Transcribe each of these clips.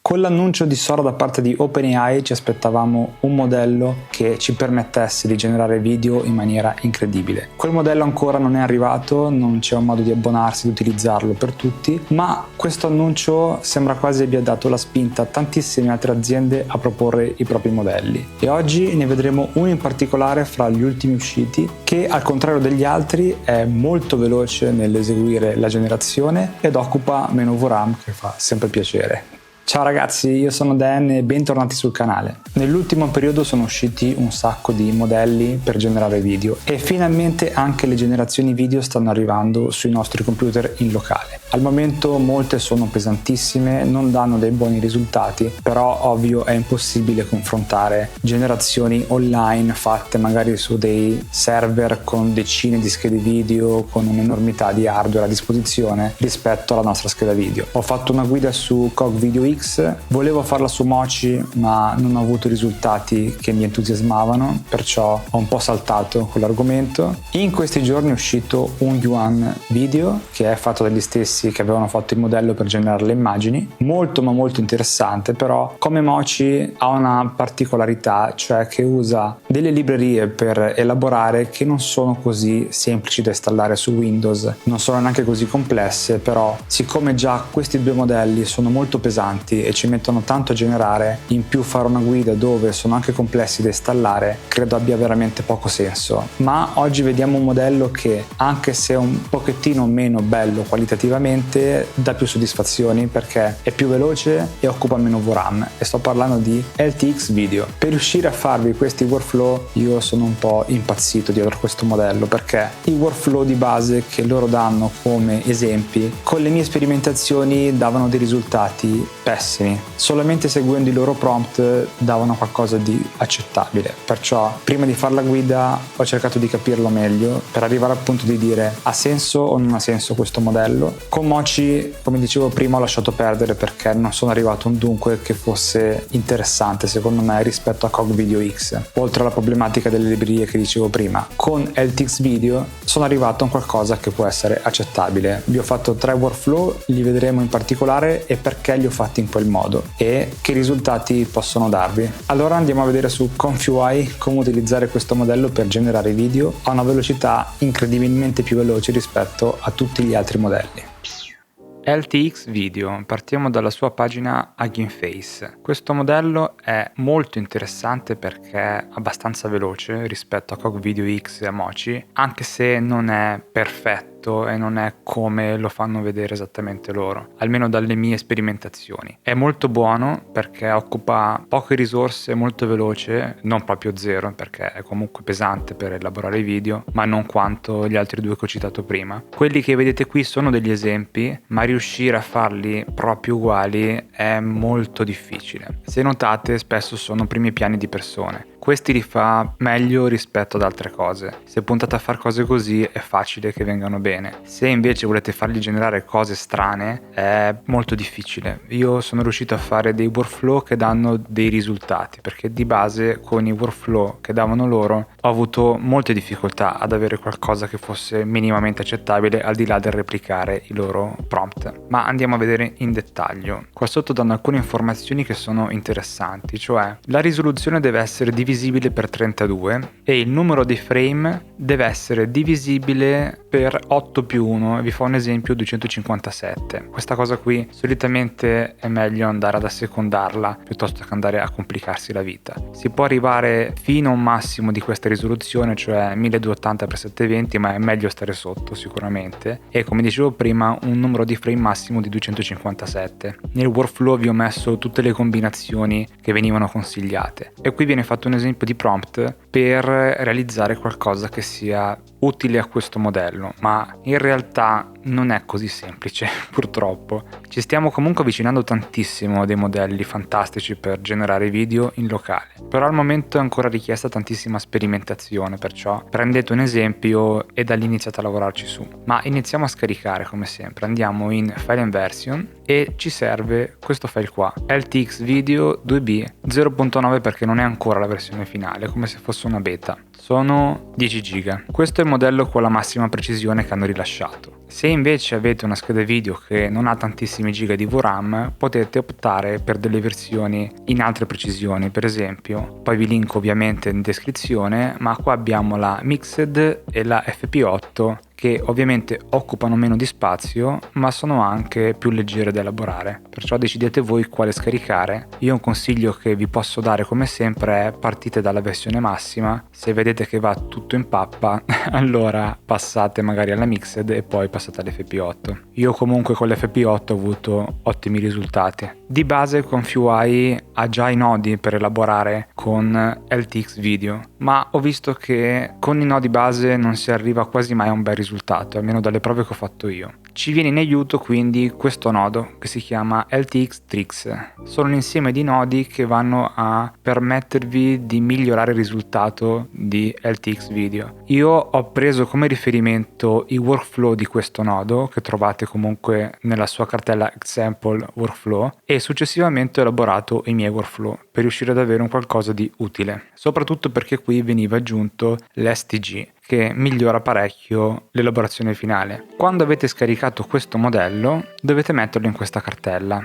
Con l'annuncio di Sora da parte di OpenAI ci aspettavamo un modello che ci permettesse di generare video in maniera incredibile. Quel modello ancora non è arrivato, non c'è un modo di abbonarsi, di utilizzarlo per tutti, ma questo annuncio sembra quasi abbia dato la spinta a tantissime altre aziende a proporre i propri modelli. E oggi ne vedremo uno in particolare fra gli ultimi usciti che, al contrario degli altri, è molto veloce nell'eseguire la generazione ed occupa meno VRAM, che fa sempre piacere. Ciao ragazzi, io sono Dan e bentornati sul canale. Nell'ultimo periodo sono usciti un sacco di modelli per generare video e finalmente anche le generazioni video stanno arrivando sui nostri computer in locale. Al momento molte sono pesantissime, non danno dei buoni risultati, però ovvio è impossibile confrontare generazioni online fatte magari su dei server con decine di schede video, con un'enormità di hardware a disposizione rispetto alla nostra scheda video. Ho fatto una guida su Cog Video X, volevo farla su Mochi ma non ho avuto risultati che mi entusiasmavano, perciò ho un po' saltato con l'argomento. In questi giorni è uscito un Yuan video che è fatto dagli stessi che avevano fatto il modello per generare le immagini, molto ma molto interessante, però come Mochi ha una particolarità, cioè che usa delle librerie per elaborare che non sono così semplici da installare su Windows, non sono neanche così complesse, però siccome già questi due modelli sono molto pesanti e ci mettono tanto a generare, in più fare una guida dove sono anche complessi da installare credo abbia veramente poco senso. Ma oggi vediamo un modello che, anche se è un pochettino meno bello qualitativamente, dà più soddisfazioni perché è più veloce e occupa meno VRAM, e sto parlando di LTX Video. Per riuscire a farvi questi workflow io sono un po' impazzito dietro questo modello, perché i workflow di base che loro danno come esempi con le mie sperimentazioni davano dei risultati pessimi, solamente seguendo i loro prompt davano qualcosa di accettabile, perciò prima di fare la guida ho cercato di capirlo meglio per arrivare al punto di dire ha senso o non ha senso questo modello. Con Mochi, come dicevo prima, ho lasciato perdere perché non sono arrivato a un dunque che fosse interessante secondo me rispetto a Cog Video X, oltre alla problematica delle librerie che dicevo prima. Con LTX Video sono arrivato a un qualcosa che può essere accettabile. Vi ho fatto 3 workflow, li vedremo in particolare e perché li ho fatti in quel modo e che risultati possono darvi. Allora andiamo a vedere su ConfUI come utilizzare questo modello per generare video a una velocità incredibilmente più veloce rispetto a tutti gli altri modelli. LTX Video, partiamo dalla sua pagina Hugging Face. Questo modello è molto interessante perché è abbastanza veloce rispetto a Cog Video X e a Mochi, anche se non è perfetto e non è come lo fanno vedere esattamente loro, almeno dalle mie sperimentazioni. È molto buono perché occupa poche risorse, molto veloce, non proprio zero perché è comunque pesante per elaborare i video, ma non quanto gli altri due che ho citato prima. Quelli che vedete qui sono degli esempi, ma riuscire a farli proprio uguali è molto difficile. Se notate, spesso sono primi piani di persone. Questi li fa meglio rispetto ad altre cose. Se puntate a fare cose così è facile che vengano bene. Se invece volete fargli generare cose strane è molto difficile. Io sono riuscito a fare dei workflow che danno dei risultati, perché di base con i workflow che davano loro ho avuto molte difficoltà ad avere qualcosa che fosse minimamente accettabile al di là del replicare i loro prompt. Ma andiamo a vedere in dettaglio. Qua sotto danno alcune informazioni che sono interessanti, cioè la risoluzione deve essere divisibile per 32 e il numero dei frame deve essere divisibile per 8+1, vi fa un esempio 257. Questa cosa qui solitamente è meglio andare ad assecondarla piuttosto che andare a complicarsi la vita. Si può arrivare fino a un massimo di questa risoluzione, cioè 1280x720, ma è meglio stare sotto sicuramente, e come dicevo prima un numero di frame massimo di 257. Nel workflow vi ho messo tutte le combinazioni che venivano consigliate e qui viene fatto un esempio di prompt per realizzare qualcosa che sia utile a questo modello, ma in realtà non è così semplice purtroppo. Ci stiamo comunque avvicinando tantissimo a dei modelli fantastici per generare video in locale, però al momento è ancora richiesta tantissima sperimentazione, perciò prendete un esempio e da lì iniziate a lavorarci su. Ma iniziamo a scaricare come sempre, andiamo in File and Version e ci serve questo file qua, LTX Video 2B 0.9, perché non è ancora la versione finale, come se fosse una beta. sono 10 giga. Questo è il modello con la massima precisione che hanno rilasciato. Se invece avete una scheda video che non ha tantissimi giga di VRAM, potete optare per delle versioni in altre precisioni, per esempio, poi vi linko ovviamente in descrizione, ma qua abbiamo la Mixed e la FP8 che ovviamente occupano meno di spazio ma sono anche più leggere da elaborare, perciò decidete voi quale scaricare. Io un consiglio che vi posso dare come sempre è: partite dalla versione massima, se vedete che va tutto in pappa allora passate magari alla Mixed e poi passate all'FP8. Io comunque con l'FP8 ho avuto ottimi risultati. Di base ComfyUI ha già i nodi per elaborare con LTX Video, ma ho visto che con i nodi base non si arriva quasi mai a un bel risultato, almeno dalle prove che ho fatto io. Ci viene in aiuto quindi questo nodo che si chiama LTX Tricks. Sono un insieme di nodi che vanno a permettervi di migliorare il risultato di LTX Video. Io ho preso come riferimento i workflow di questo nodo, che trovate comunque nella sua cartella example workflow, e successivamente ho elaborato i miei workflow per riuscire ad avere un qualcosa di utile, soprattutto perché qui veniva aggiunto l'STG che migliora parecchio l'elaborazione finale. Quando avete scaricato questo modello dovete metterlo in questa cartella.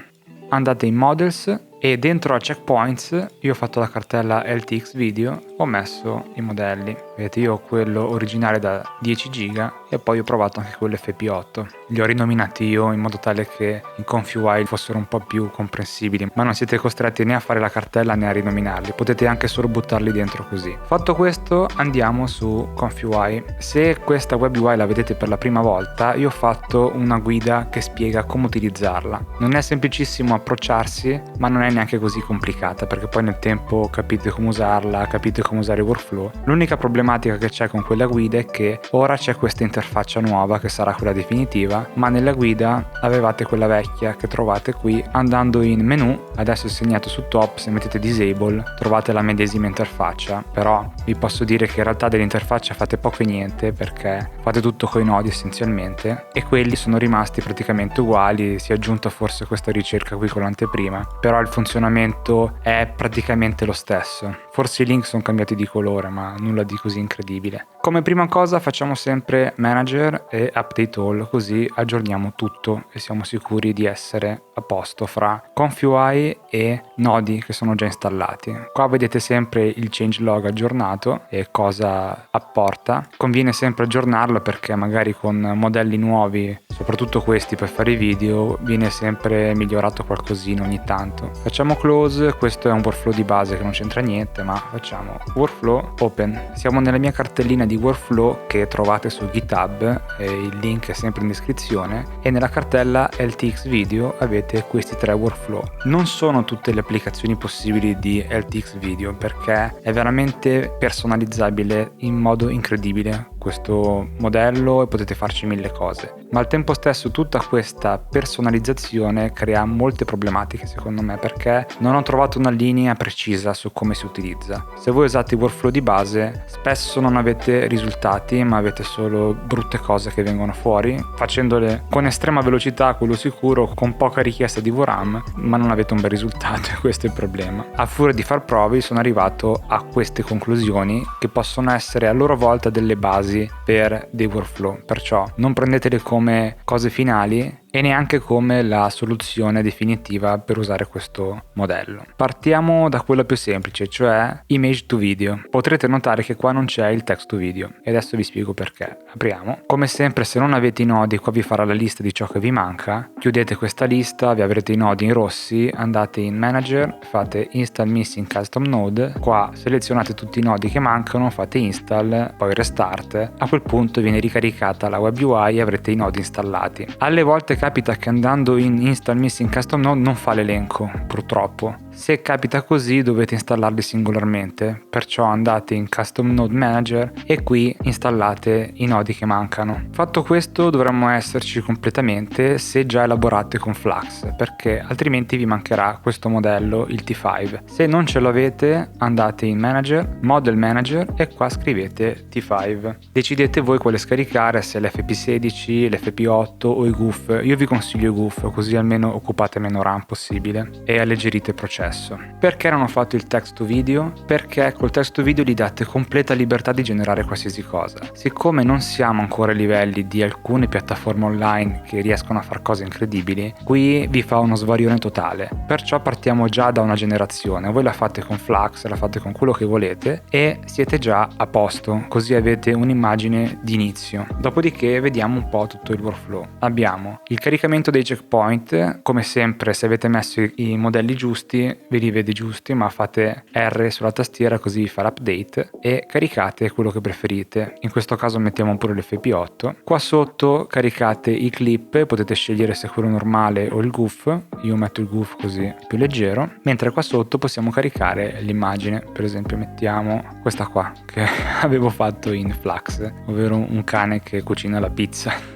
Andate in Models e dentro a Checkpoints io ho fatto la cartella LTX Video, ho messo i modelli. Vedete, io ho quello originale da 10 giga e poi ho provato anche quello FP8. Li ho rinominati io in modo tale che in ComfyUI fossero un po' più comprensibili, ma non siete costretti né a fare la cartella né a rinominarli, potete anche solo buttarli dentro così. Fatto questo andiamo su ComfyUI. Se questa web UI la vedete per la prima volta, io ho fatto una guida che spiega come utilizzarla. Non è semplicissimo approcciarsi, ma non è neanche così complicata, perché poi nel tempo capite come usarla, capite come usare i workflow. L'unica problematica che c'è con quella guida è che ora c'è questa interfaccia nuova che sarà quella definitiva, ma nella guida avevate quella vecchia che trovate qui. Andando in menu, adesso è segnato su top, se mettete disable trovate la medesima interfaccia, però vi posso dire che in realtà dell'interfaccia fate poco e niente, perché fate tutto coi nodi essenzialmente e quelli sono rimasti praticamente uguali. Si è aggiunta forse questa ricerca qui con l'anteprima, però il funzionamento è praticamente lo stesso. Forse i link sono cambiati di colore, ma nulla di così incredibile. Come prima cosa facciamo sempre manager e update all, così aggiorniamo tutto e siamo sicuri di essere a posto fra ComfyUI e nodi che sono già installati. Qua vedete sempre il changelog aggiornato e cosa apporta. Conviene sempre aggiornarlo perché magari con modelli nuovi, soprattutto questi per fare i video, viene sempre migliorato qualcosina ogni tanto. Facciamo close, questo è un workflow di base che non c'entra niente, ma facciamo workflow open. Siamo nella mia cartellina di workflow che trovate su GitHub, e il link è sempre in descrizione, e nella cartella LTX Video avete questi 3 workflow. Non sono tutte le applicazioni possibili di LTX Video perché è veramente personalizzabile in modo incredibile questo modello e potete farci 1000 cose, ma al tempo stesso tutta questa personalizzazione crea molte problematiche secondo me, perché non ho trovato una linea precisa su come si utilizza. Se voi usate i workflow di base spesso non avete risultati, ma avete solo brutte cose che vengono fuori facendole con estrema velocità, quello sicuro, con poca richiesta di VRAM, ma non avete un bel risultato e questo è il problema. A furia di far prove sono arrivato a queste conclusioni che possono essere a loro volta delle basi per dei workflow, perciò non prendetele come cose finali e neanche come la soluzione definitiva per usare questo modello. Partiamo da quello più semplice, cioè image to video. Potrete notare che qua non c'è il text to video e adesso vi spiego perché. Apriamo. Come sempre, se non avete i nodi, qua vi farà la lista di ciò che vi manca. Chiudete questa lista, vi avrete i nodi in rossi, andate in manager, fate install missing custom node, qua selezionate tutti i nodi che mancano, fate install, poi restart. A quel punto viene ricaricata la web UI e avrete i nodi installati. Alle volte capita che andando in install missing custom node non fa l'elenco, purtroppo. Se capita così dovete installarli singolarmente, perciò andate in custom node manager e qui installate i nodi che mancano. Fatto questo dovremmo esserci completamente se già elaborate con Flux, perché altrimenti vi mancherà questo modello, il T5. Se non ce l'avete andate in manager, model manager e qua scrivete T5. Decidete voi quale scaricare, se l'FP16, l'FP8 o i GUF. Io vi consiglio i GUF, così almeno occupate meno RAM possibile. E alleggerite il processo. Perché non ho fatto il text to video? Perché col text to video gli date completa libertà di generare qualsiasi cosa. Siccome non siamo ancora ai livelli di alcune piattaforme online che riescono a fare cose incredibili, qui vi fa uno svarione totale. Perciò partiamo già da una generazione. Voi la fate con Flux, la fate con quello che volete e siete già a posto, così avete un'immagine di inizio. Dopodiché vediamo un po' tutto il workflow. Abbiamo il caricamento dei checkpoint. Come sempre, se avete messo i modelli giusti ve li vede giusti, ma fate R sulla tastiera così vi fa l'update e caricate quello che preferite. In questo caso mettiamo pure l'FP8. Qua sotto caricate i clip, potete scegliere se quello normale o il GIF. Io metto il GIF così è più leggero, mentre qua sotto possiamo caricare l'immagine. Per esempio mettiamo questa qua che avevo fatto in Flux, ovvero un cane che cucina la pizza.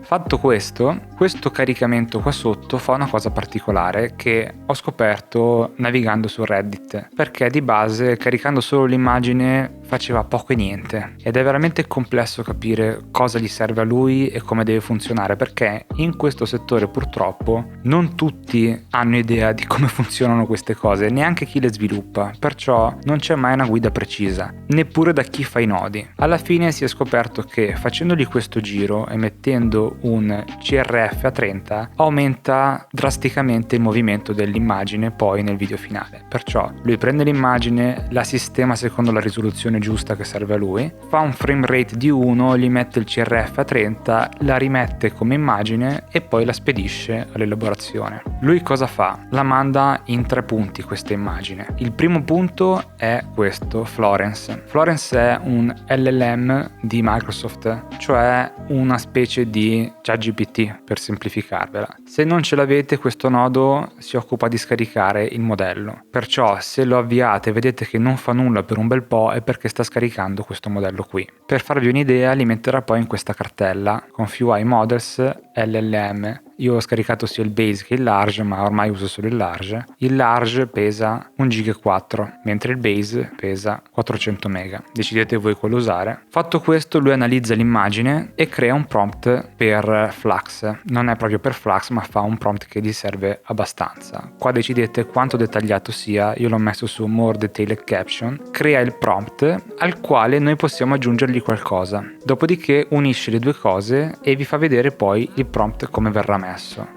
Fatto questo caricamento qua sotto fa una cosa particolare che ho scoperto navigando su Reddit, perché di base caricando solo l'immagine faceva poco e niente ed è veramente complesso capire cosa gli serve a lui e come deve funzionare, perché in questo settore purtroppo non tutti hanno idea di come funzionano queste cose, neanche chi le sviluppa, perciò non c'è mai una guida precisa, neppure da chi fa i nodi. Alla fine si è scoperto che facendogli questo giro e mettendo un CRF a 30 aumenta drasticamente il movimento dell'immagine poi nel video finale. Perciò lui prende l'immagine, la sistema secondo la risoluzione giusta che serve a lui, fa un frame rate di 1, gli mette il CRF a 30, la rimette come immagine e poi la spedisce all'elaborazione. Lui cosa fa? La manda in 3 punti questa immagine. Il primo punto è questo, Florence. Florence è un LLM di Microsoft, cioè una specie di ChatGPT per semplificarvela. Se non ce l'avete, questo nodo si occupa di scaricare il modello, perciò se lo avviate e vedete che non fa nulla per un bel po' è perché sta scaricando questo modello qui. Per farvi un'idea li metterà poi in questa cartella con UI Models LLM. Io ho scaricato sia il base che il large, ma ormai uso solo il large. Il large pesa 1,4 GB, mentre il base pesa 400 MB. Decidete voi quale usare. Fatto questo, lui analizza l'immagine e crea un prompt per Flux. Non è proprio per Flux, ma fa un prompt che gli serve abbastanza. Qua decidete quanto dettagliato sia. Io l'ho messo su More Detailed Caption. Crea il prompt al quale noi possiamo aggiungergli qualcosa. Dopodiché unisce le due cose e vi fa vedere poi il prompt come verrà messo.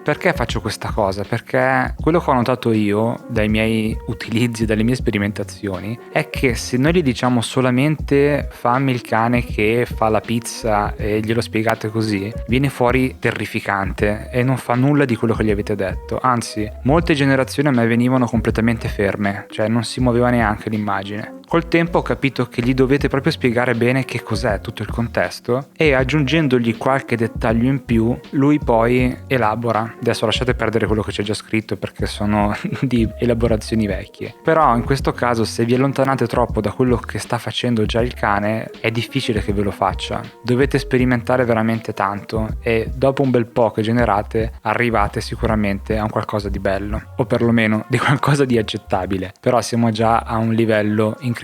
Perché faccio questa cosa? Perché quello che ho notato io dai miei utilizzi, dalle mie sperimentazioni, è che se noi gli diciamo solamente fammi il cane che fa la pizza e glielo spiegate così, viene fuori terrificante e non fa nulla di quello che gli avete detto. Anzi, molte generazioni a me venivano completamente ferme, cioè non si muoveva neanche l'immagine. Col tempo ho capito che gli dovete proprio spiegare bene che cos'è tutto il contesto e aggiungendogli qualche dettaglio in più lui poi elabora. Adesso lasciate perdere quello che c'è già scritto perché sono di elaborazioni vecchie, però in questo caso se vi allontanate troppo da quello che sta facendo già il cane è difficile che ve lo faccia. Dovete sperimentare veramente tanto e dopo un bel po' che generate arrivate sicuramente a un qualcosa di bello o perlomeno di qualcosa di accettabile, però siamo già a un livello incredibilmente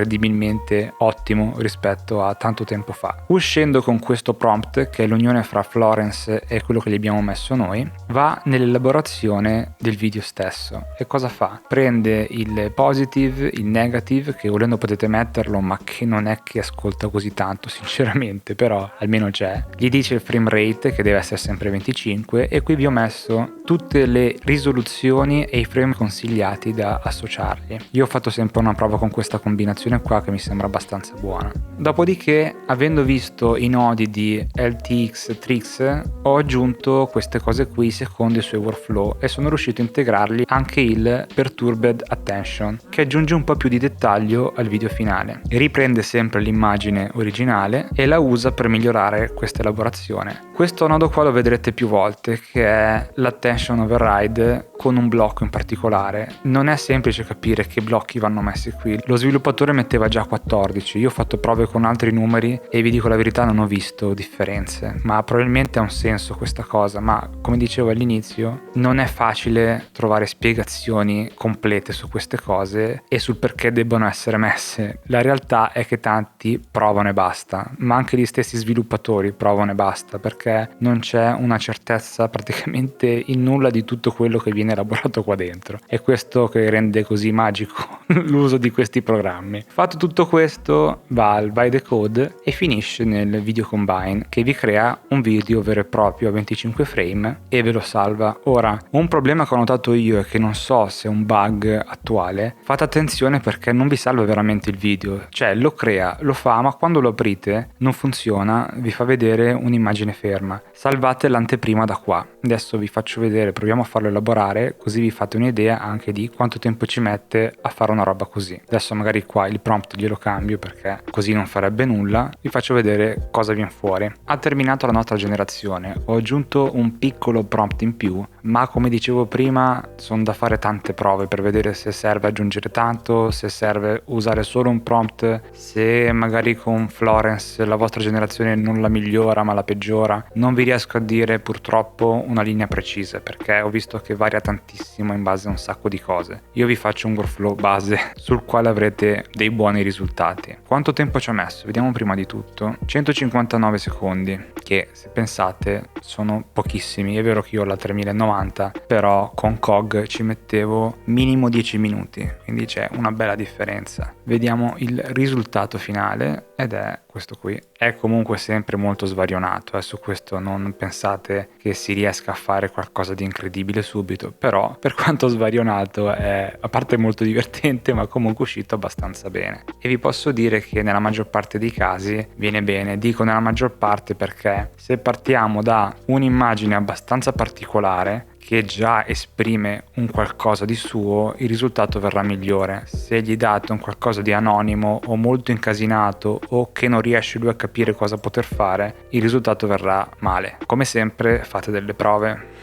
ottimo rispetto a tanto tempo fa. Uscendo con questo prompt, che è l'unione fra Florence e quello che gli abbiamo messo noi, va nell'elaborazione del video stesso. E cosa fa? Prende il positive, il negative, che volendo potete metterlo ma che non è che ascolta così tanto sinceramente, però almeno c'è. Gli dice il frame rate che deve essere sempre 25 e qui vi ho messo tutte le risoluzioni e i frame consigliati da associargli. Io ho fatto sempre una prova con questa combinazione qua che mi sembra abbastanza buona. Dopodiché, avendo visto i nodi di LTX Trix, ho aggiunto queste cose qui secondo i suoi workflow e sono riuscito a integrargli anche il Perturbed Attention, che aggiunge un po' più di dettaglio al video finale. Riprende sempre l'immagine originale e la usa per migliorare questa elaborazione. Questo nodo qua lo vedrete più volte, che è l'Attention Override con un blocco in particolare. Non è semplice capire che blocchi vanno messi qui. Lo sviluppatore metteva già 14, io ho fatto prove con altri numeri e vi dico la verità non ho visto differenze, ma probabilmente ha un senso questa cosa, ma come dicevo all'inizio, non è facile trovare spiegazioni complete su queste cose e sul perché debbano essere messe. La realtà è che tanti provano e basta, ma anche gli stessi sviluppatori provano e basta, perché non c'è una certezza praticamente in nulla di tutto quello che viene elaborato qua dentro. È questo che rende così magico l'uso di questi programmi. Fatto tutto questo, va al By the Code e finisce nel Video Combine, che vi crea un video vero e proprio a 25 frame e ve lo salva. Ora, un problema che ho notato io è che non so se è un bug attuale, fate attenzione perché non vi salva veramente il video, cioè lo crea, lo fa, ma quando lo aprite non funziona, vi fa vedere un'immagine ferma. Salvate l'anteprima da qua. Adesso vi faccio vedere, proviamo a farlo elaborare, così vi fate un'idea anche di quanto tempo ci mette a fare una roba così. Adesso magari qua il prompt glielo cambio perché così non farebbe nulla. Vi faccio vedere cosa viene fuori. Ha terminato la nostra generazione, ho aggiunto un piccolo prompt in più, ma come dicevo prima sono da fare tante prove per vedere se serve aggiungere tanto, se serve usare solo un prompt, se magari con Florence la vostra generazione non la migliora ma la peggiora. Non vi riesco a dire purtroppo una linea precisa perché ho visto che varia tantissimo in base a un sacco di cose. Io vi faccio un workflow base sul quale avrete dei buoni risultati. Quanto tempo ci ho messo? Vediamo prima di tutto. 159 secondi, che se pensate sono pochissimi. È vero che io ho la 3090, però con COG ci mettevo minimo 10 minuti, quindi c'è una bella differenza. Vediamo il risultato finale ed è questo qui. È comunque sempre molto svarionato, su questo non pensate che si riesca a fare qualcosa di incredibile subito, però per quanto svarionato è a parte molto divertente, ma comunque uscito abbastanza bene. E vi posso dire che nella maggior parte dei casi viene bene. Dico nella maggior parte perché se partiamo da un'immagine abbastanza particolare che già esprime un qualcosa di suo, il risultato verrà migliore. Se gli date un qualcosa di anonimo o molto incasinato o che non riesce lui a capire cosa poter fare, il risultato verrà male. Come sempre fate delle prove.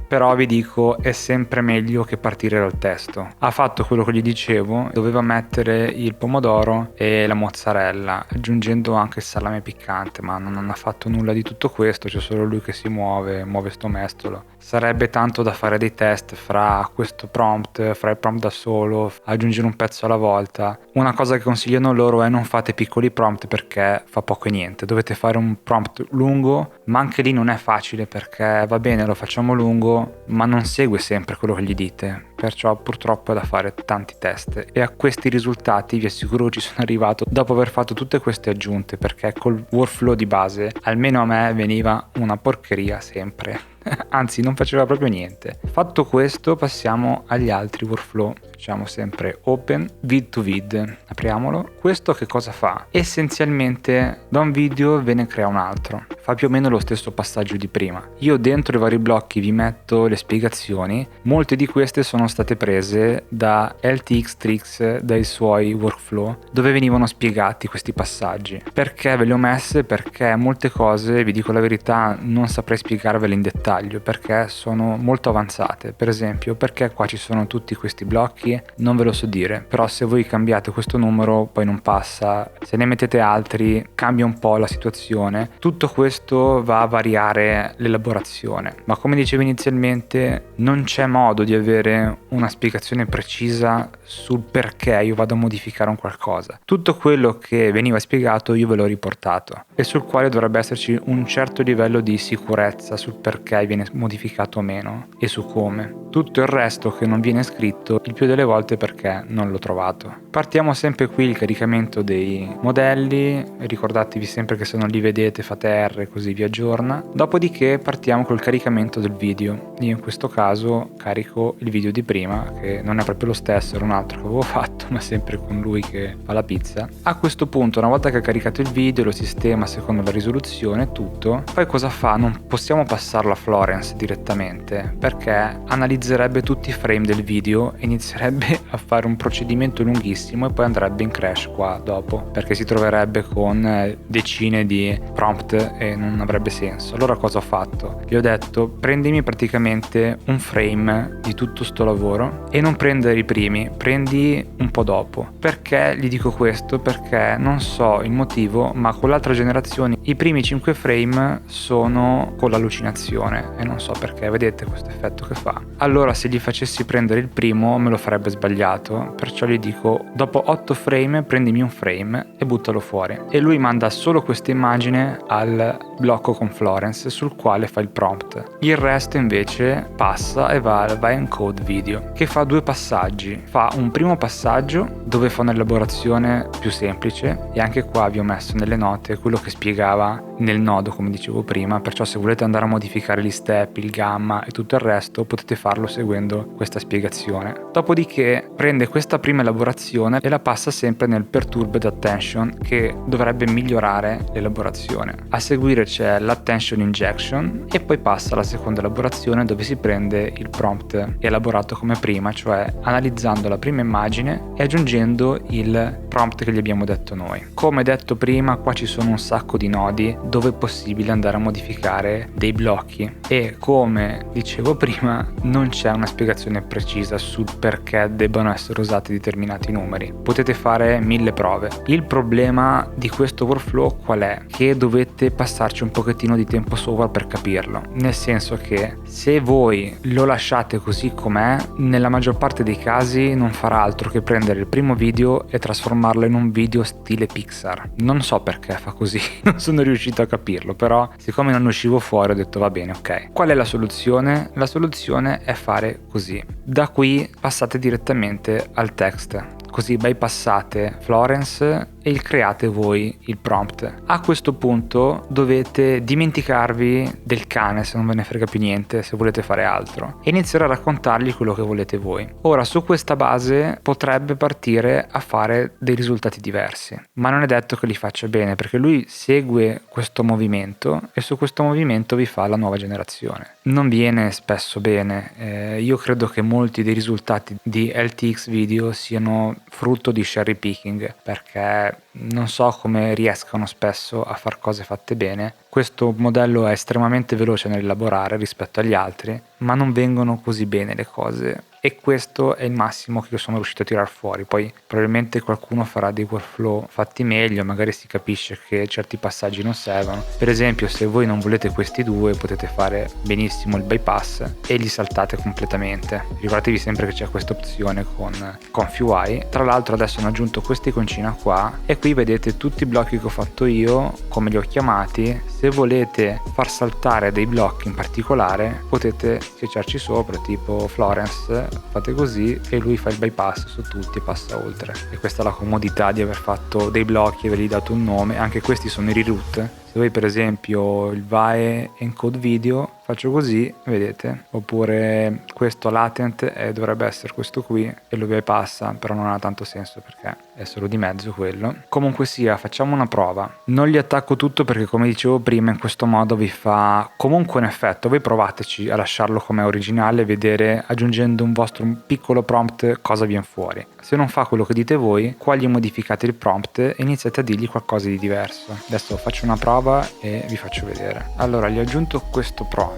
Però vi dico, è sempre meglio che partire dal testo. Ha fatto quello che gli dicevo, doveva mettere il pomodoro e la mozzarella, aggiungendo anche il salame piccante, ma non ha fatto nulla di tutto questo, c'è solo lui che si muove sto mestolo. Sarebbe tanto da fare dei test fra questo prompt, fra il prompt da solo, aggiungere un pezzo alla volta. Una cosa che consigliano loro è non fate piccoli prompt perché fa poco e niente, dovete fare un prompt lungo, ma anche lì non è facile perché va bene, lo facciamo lungo, ma non segue sempre quello che gli dite, perciò purtroppo è da fare tanti test e a questi risultati vi assicuro ci sono arrivato dopo aver fatto tutte queste aggiunte, perché col workflow di base almeno a me veniva una porcheria sempre. Anzi, non faceva proprio niente. Fatto questo, passiamo agli altri workflow. Facciamo sempre open vid to vid. Apriamolo. Questo che cosa fa? Essenzialmente da un video ve ne crea un altro. Fa più o meno lo stesso passaggio di prima. Io dentro i vari blocchi vi metto le spiegazioni. Molte di queste sono state prese da LTX Tricks, dai suoi workflow, dove venivano spiegati questi passaggi. Perché ve le ho messe? Perché molte cose, vi dico la verità, non saprei spiegarvele in dettaglio perché sono molto avanzate. Per esempio, perché qua ci sono tutti questi blocchi? Non ve lo so dire, però se voi cambiate questo numero poi non passa, se ne mettete altri cambia un po' la situazione. Tutto questo va a variare l'elaborazione, ma come dicevo inizialmente non c'è modo di avere una spiegazione precisa sul perché io vado a modificare un qualcosa. Tutto quello che veniva spiegato io ve l'ho riportato e sul quale dovrebbe esserci un certo livello di sicurezza sul perché viene modificato o meno e su come. Tutto il resto che non viene scritto il più delle volte perché non l'ho trovato. Partiamo sempre qui il caricamento dei modelli, ricordatevi sempre che se non li vedete fate R così vi aggiorna. Dopodiché partiamo col caricamento del video. Io in questo caso carico il video di prima, che non è proprio lo stesso, era un altro che avevo fatto, ma sempre con lui che fa la pizza. A questo punto, una volta che ha caricato il video, lo sistema secondo la risoluzione e tutto, poi cosa fa? Non possiamo passarlo a Florence direttamente perché analizzerebbe tutti i frame del video e inizierebbe a fare un procedimento lunghissimo e poi andrebbe in crash qua dopo perché si troverebbe con decine di prompt e non avrebbe senso. Allora cosa ho fatto? Gli ho detto prendimi praticamente un frame di tutto sto lavoro e non prendere i primi, prendi un po' dopo. Perché gli dico questo? Perché non so il motivo, ma con l'altra generazione i primi 5 frame sono con l'allucinazione elaborazione e non so perché, vedete questo effetto che fa. Allora se gli facessi prendere il primo me lo farebbe sbagliato, perciò gli dico dopo 8 frame prendimi un frame e buttalo fuori, e lui manda solo questa immagine al blocco con Florence sul quale fa il prompt. Il resto invece passa e va al Encode Video, che fa 2 passaggi. Fa un primo passaggio dove fa un'elaborazione più semplice, e anche qua vi ho messo nelle note quello che spiegava nel nodo come dicevo prima, perciò se volete andare a modificare gli step, il gamma e tutto il resto potete farlo seguendo questa spiegazione. Dopodiché prende questa prima elaborazione e la passa sempre nel Perturbed Attention, che dovrebbe migliorare l'elaborazione. A seguire c'è l'Attention Injection e poi passa alla seconda elaborazione dove si prende il prompt elaborato come prima, cioè analizzando la prima immagine e aggiungendo il prompt che gli abbiamo detto noi. Come detto prima, qua ci sono un sacco di nodi dove è possibile andare a modificare dei blocchi, e come dicevo prima non c'è una spiegazione precisa sul perché debbano essere usati determinati numeri. Potete fare 1000 prove. Il problema di questo workflow qual è? Che dovete passarci un pochettino di tempo sopra per capirlo, nel senso che se voi lo lasciate così com'è, nella maggior parte dei casi non farà altro che prendere il primo video e trasformarlo in un video stile Pixar. Non so perché fa così, non sono riuscito a capirlo, però siccome non uscivo fuori ho detto va bene, ok. Qual è la soluzione? La soluzione è fare così. Da qui passate direttamente al text, così bypassate Florence e create voi il prompt. A questo punto dovete dimenticarvi del cane se non ve ne frega più niente, se volete fare altro, e iniziare a raccontargli quello che volete voi. Ora su questa base potrebbe partire a fare dei risultati diversi, ma non è detto che li faccia bene, perché lui segue questo movimento e su questo movimento vi fa la nuova generazione. Non viene spesso bene. Io credo che molti dei risultati di LTX Video siano frutto di cherry picking, perché non so come riescano spesso a far cose fatte bene. Questo modello è estremamente veloce nell'elaborare rispetto agli altri, ma non vengono così bene le cose, e questo è il massimo che io sono riuscito a tirar fuori. Poi probabilmente qualcuno farà dei workflow fatti meglio, magari si capisce che certi passaggi non servono. Per esempio, se voi non volete questi due potete fare benissimo il bypass e li saltate completamente. Ricordatevi sempre che c'è questa opzione con ConfUI. Tra l'altro adesso hanno aggiunto questa iconcina qua, e qui vedete tutti i blocchi che ho fatto io, come li ho chiamati. Se volete far saltare dei blocchi in particolare potete schiacciarci sopra, tipo Florence, fate così e lui fa il bypass su tutti e passa oltre. E questa è la comodità di aver fatto dei blocchi e avergli dato un nome. Anche questi sono i reroute. Se voi per esempio il VAE Encode Video faccio così, vedete, oppure questo latent dovrebbe essere questo qui e lo bypassa, però non ha tanto senso perché è solo di mezzo quello. Comunque sia, facciamo una prova. Non gli attacco tutto perché, come dicevo prima, in questo modo vi fa comunque un effetto. Voi provateci a lasciarlo come originale e vedere, aggiungendo un vostro piccolo prompt, cosa viene fuori. Se non fa quello che dite voi, qua gli modificate il prompt e iniziate a dirgli qualcosa di diverso. Adesso faccio una prova e vi faccio vedere. Allora, gli ho aggiunto questo prompt.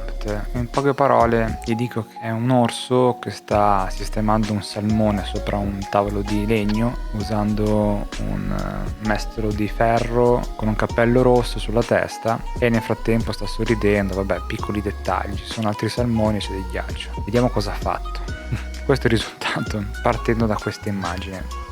In poche parole gli dico che è un orso che sta sistemando un salmone sopra un tavolo di legno usando un mestolo di ferro con un cappello rosso sulla testa, e nel frattempo sta sorridendo. Vabbè, piccoli dettagli, ci sono altri salmoni e c'è del ghiaccio. Vediamo cosa ha fatto. Questo è il risultato partendo da questa immagine.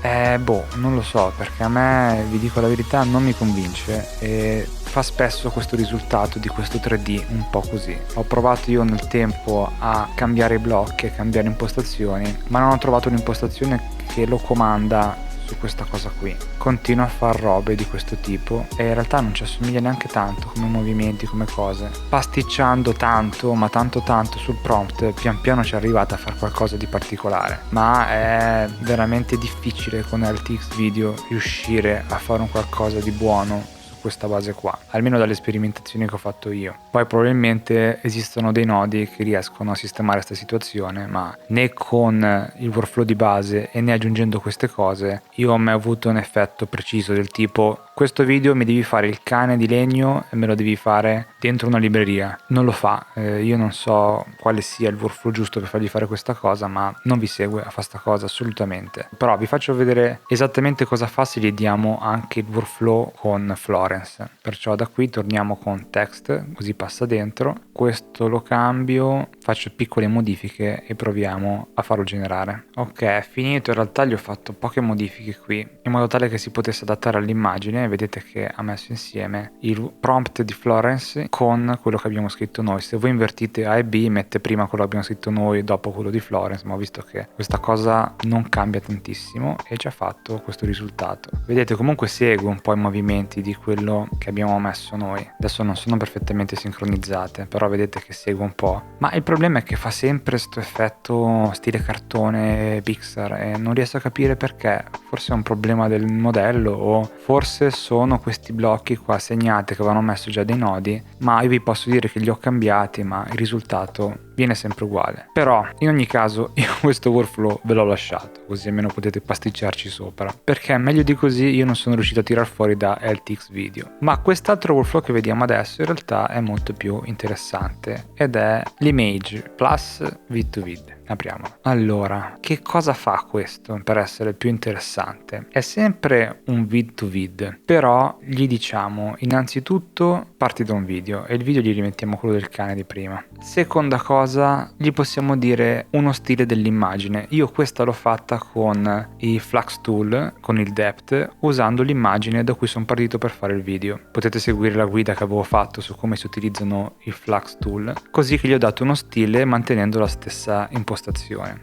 Non lo so, perché a me, vi dico la verità, non mi convince e fa spesso questo risultato di questo 3D un po' così. Ho provato io nel tempo a cambiare i blocchi, a cambiare impostazioni, ma non ho trovato un'impostazione che lo comanda su questa cosa qui. Continua a far robe di questo tipo e in realtà non ci assomiglia neanche tanto come movimenti, come cose. Pasticciando tanto, ma tanto sul prompt, pian piano ci è arrivata a fare qualcosa di particolare, ma è veramente difficile con LTX Video riuscire a fare un qualcosa di buono questa base qua, almeno dalle sperimentazioni che ho fatto io. Poi probabilmente esistono dei nodi che riescono a sistemare questa situazione, ma né con il workflow di base e né aggiungendo queste cose io ho mai avuto un effetto preciso del tipo questo video mi devi fare il cane di legno e me lo devi fare dentro una libreria. Non lo fa, io non so quale sia il workflow giusto per fargli fare questa cosa, ma non vi segue a fare sta cosa assolutamente. Però vi faccio vedere esattamente cosa fa se gli diamo anche il workflow con Florence. Perciò da qui torniamo con text, così passa dentro, questo lo cambio, faccio piccole modifiche e proviamo a farlo generare. Ok, è finito, in realtà gli ho fatto poche modifiche qui in modo tale che si potesse adattare all'immagine. Vedete che ha messo insieme il prompt di Florence con quello che abbiamo scritto noi. Se voi invertite A e B mette prima quello che abbiamo scritto noi dopo quello di Florence, ma ho visto che questa cosa non cambia tantissimo e ci ha fatto questo risultato. Vedete, comunque segue un po' i movimenti di quello che abbiamo messo noi. Adesso non sono perfettamente sincronizzate, però vedete che segue un po', ma il problema è che fa sempre sto effetto stile cartone Pixar e non riesco a capire perché. Forse è un problema del modello o forse sono questi blocchi qua segnati che avevano messo già dei nodi, ma io vi posso dire che li ho cambiati ma il risultato viene sempre uguale. Però in ogni caso io questo workflow ve l'ho lasciato, così almeno potete pasticciarci sopra, perché meglio di così io non sono riuscito a tirar fuori da LTX Video. Ma quest'altro workflow che vediamo adesso in realtà è molto più interessante ed è l'Image Plus Vid2Vid. Apriamolo. Allora, che cosa fa questo per essere più interessante? È sempre un vid to vid, però gli diciamo innanzitutto parti da un video e il video gli rimettiamo quello del cane di prima. Seconda cosa, gli possiamo dire uno stile dell'immagine. Io questa l'ho fatta con i Flux Tool, con il Depth, usando l'immagine da cui sono partito per fare il video. Potete seguire la guida che avevo fatto su come si utilizzano i Flux Tool, così che gli ho dato uno stile mantenendo la stessa impostazione.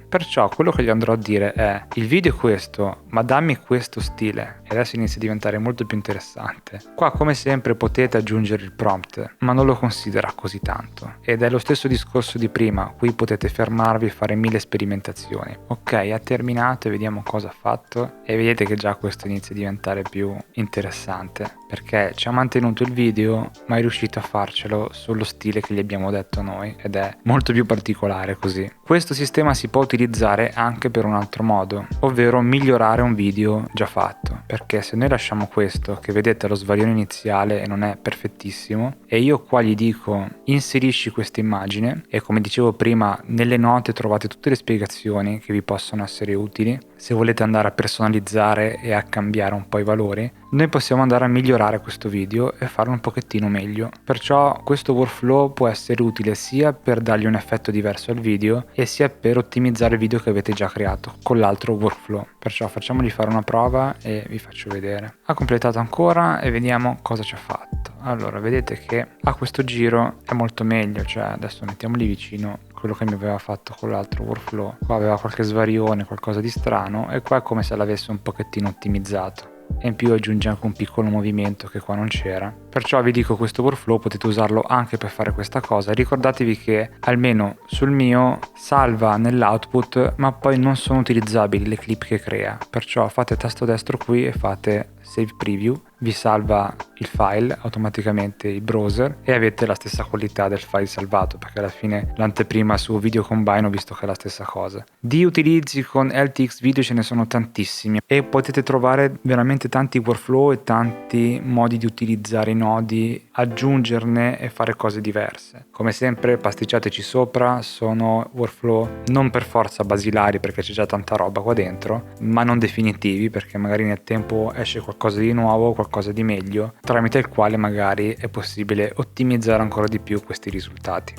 Perciò quello che gli andrò a dire è: il video è questo, ma dammi questo stile, e adesso inizia a diventare molto più interessante. Qua come sempre potete aggiungere il prompt, ma non lo considera così tanto, ed è lo stesso discorso di prima. Qui potete fermarvi e fare 1000 sperimentazioni. Ok, ha terminato e vediamo cosa ha fatto, e vedete che già questo inizia a diventare più interessante, perché ci ha mantenuto il video ma è riuscito a farcelo sullo stile che gli abbiamo detto noi, ed è molto più particolare così. Questo sistema si può utilizzare anche per un altro modo, ovvero migliorare un video già fatto, perché se noi lasciamo questo, che vedete lo svarione iniziale e non è perfettissimo, e io qua gli dico inserisci questa immagine, e come dicevo prima nelle note trovate tutte le spiegazioni che vi possono essere utili se volete andare a personalizzare e a cambiare un po' i valori, noi possiamo andare a migliorare questo video e farlo un pochettino meglio. Perciò questo workflow può essere utile sia per dargli un effetto diverso al video e sia per ottimizzare il video che avete già creato con l'altro workflow. Perciò facciamogli fare una prova e vi faccio vedere. Ha completato ancora e vediamo cosa ci ha fatto. Allora, vedete che a questo giro è molto meglio, cioè adesso mettiamoli vicino quello che mi aveva fatto con l'altro workflow. Qua aveva qualche svarione, qualcosa di strano, e qua è come se l'avesse un pochettino ottimizzato. E in più aggiunge anche un piccolo movimento che qua non c'era. Perciò vi dico, questo workflow potete usarlo anche per fare questa cosa. Ricordatevi che almeno sul mio salva nell'output, ma poi non sono utilizzabili le clip che crea. Perciò fate tasto destro qui e fate Save Preview, vi salva il file automaticamente il browser e avete la stessa qualità del file salvato, perché alla fine l'anteprima su Video Combine ho visto che è la stessa cosa. Di utilizzi con LTX Video ce ne sono tantissimi e potete trovare veramente tanti workflow e tanti modi di utilizzare i nodi, aggiungerne e fare cose diverse. Come sempre pasticciateci sopra, sono workflow non per forza basilari perché c'è già tanta roba qua dentro, ma non definitivi, perché magari nel tempo esce qualcosa di nuovo, qualcosa di meglio, tramite il quale magari è possibile ottimizzare ancora di più questi risultati.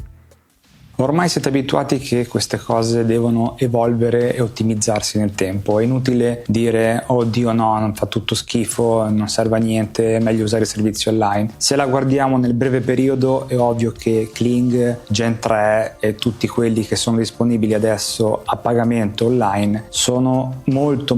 Ormai siete abituati che queste cose devono evolvere e ottimizzarsi nel tempo. È inutile dire oddio no, non fa tutto schifo, non serve a niente, è meglio usare i servizi online. Se la guardiamo nel breve periodo è ovvio che Kling, Gen 3 e tutti quelli che sono disponibili adesso a pagamento online sono molto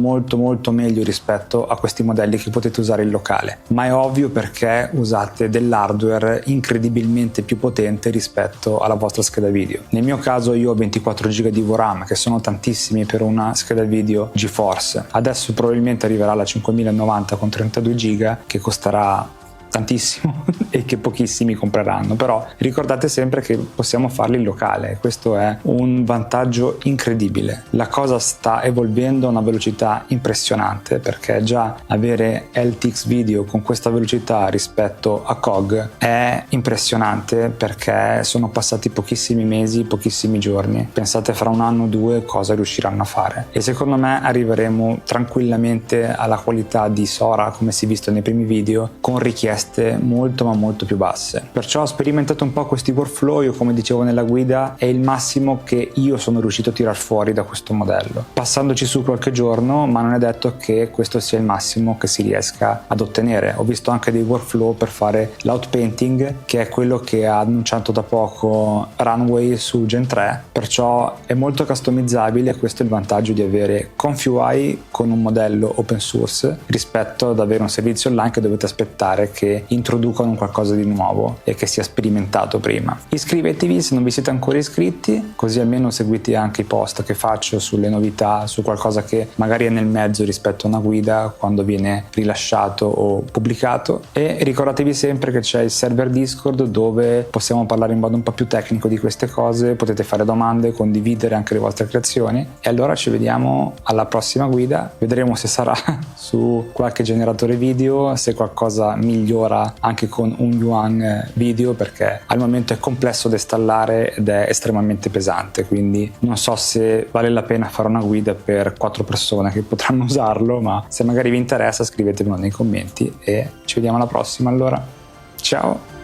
meglio rispetto a questi modelli che potete usare in locale. Ma è ovvio perché usate dell'hardware incredibilmente più potente rispetto alla vostra scheda video. Nel mio caso io ho 24 GB di VRAM, che sono tantissimi per una scheda video GeForce. Adesso probabilmente arriverà la 5090 con 32 GB che costerà tantissimo e che pochissimi compreranno, però ricordate sempre che possiamo farli in locale, questo è un vantaggio incredibile. La cosa sta evolvendo a una velocità impressionante, perché già avere LTX video con questa velocità rispetto a COG è impressionante, perché sono passati pochissimi mesi, pochissimi giorni. Pensate fra un anno o due cosa riusciranno a fare, e secondo me arriveremo tranquillamente alla qualità di Sora come si è visto nei primi video, con richieste molto ma molto più basse. Perciò ho sperimentato un po' questi workflow. Io, come dicevo nella guida, è il massimo che io sono riuscito a tirar fuori da questo modello, passandoci su qualche giorno, ma non è detto che questo sia il massimo che si riesca ad ottenere. Ho visto anche dei workflow per fare l'outpainting, che è quello che ha annunciato da poco Runway su Gen 3, perciò è molto customizzabile. Questo è il vantaggio di avere ConfUI con un modello open source rispetto ad avere un servizio online che dovete aspettare che introducano qualcosa di nuovo e che sia sperimentato prima. Iscrivetevi se non vi siete ancora iscritti, così almeno seguite anche i post che faccio sulle novità, su qualcosa che magari è nel mezzo rispetto a una guida quando viene rilasciato o pubblicato. E ricordatevi sempre che c'è il server Discord dove possiamo parlare in modo un po' più tecnico di queste cose, potete fare domande, condividere anche le vostre creazioni. E allora ci vediamo alla prossima guida, vedremo se sarà su qualche generatore video, se qualcosa migliora anche con un Yuan video, perché al momento è complesso da installare ed è estremamente pesante, quindi non so se vale la pena fare una guida per 4 persone che potranno usarlo, ma se magari vi interessa scrivetemelo nei commenti e ci vediamo alla prossima allora. Ciao!